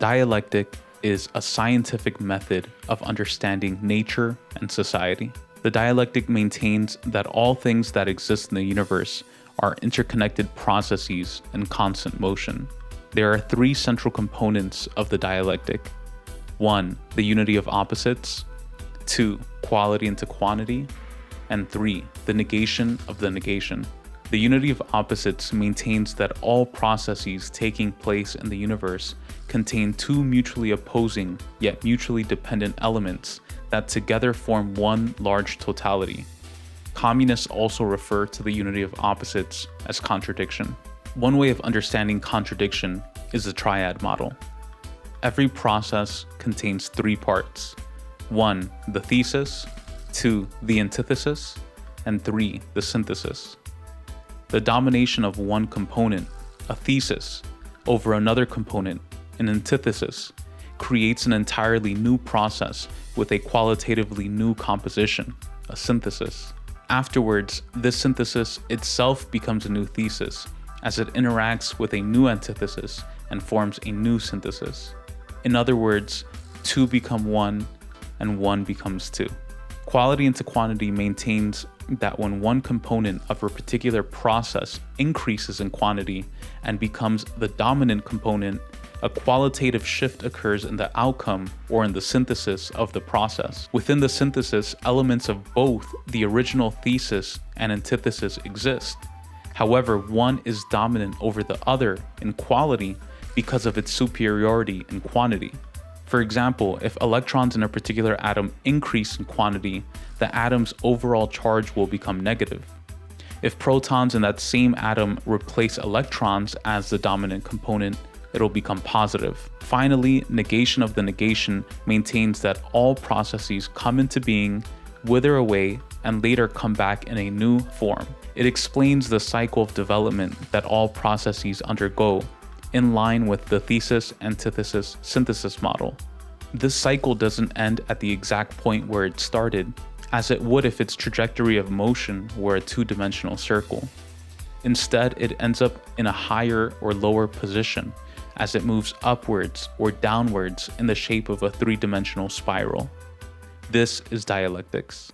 Dialectic is a scientific method of understanding nature and society. The dialectic maintains that all things that exist in the universe are interconnected processes in constant motion. There are three central components of the dialectic. 1. The unity of opposites. 2. Quality into quantity. And 3. The negation of the negation. The unity of opposites maintains that all processes taking place in the universe contain two mutually opposing yet mutually dependent elements that together form one large totality. Communists also refer to the unity of opposites as contradiction. One way of understanding contradiction is the triad model. Every process contains three parts. 1. The thesis. 2. The antithesis. And 3. The synthesis. The domination of one component, a thesis, over another component, an antithesis, creates an entirely new process with a qualitatively new composition, a synthesis. Afterwards, this synthesis itself becomes a new thesis, as it interacts with a new antithesis and forms a new synthesis. In other words, two become one, and one becomes two. Quality into quantity maintains that when one component of a particular process increases in quantity and becomes the dominant component, a qualitative shift occurs in the outcome or in the synthesis of the process. Within the synthesis, elements of both the original thesis and antithesis exist. However, one is dominant over the other in quality because of its superiority in quantity. For example, if electrons in a particular atom increase in quantity, the atom's overall charge will become negative. If protons in that same atom replace electrons as the dominant component, it'll become positive. Finally, negation of the negation maintains that all processes come into being, wither away, and later come back in a new form. It explains the cycle of development that all processes undergo, in line with the thesis, antithesis, synthesis model. This cycle doesn't end at the exact point where it started, as it would if its trajectory of motion were a two-dimensional circle. Instead, it ends up in a higher or lower position as it moves upwards or downwards in the shape of a three-dimensional spiral. This is dialectics.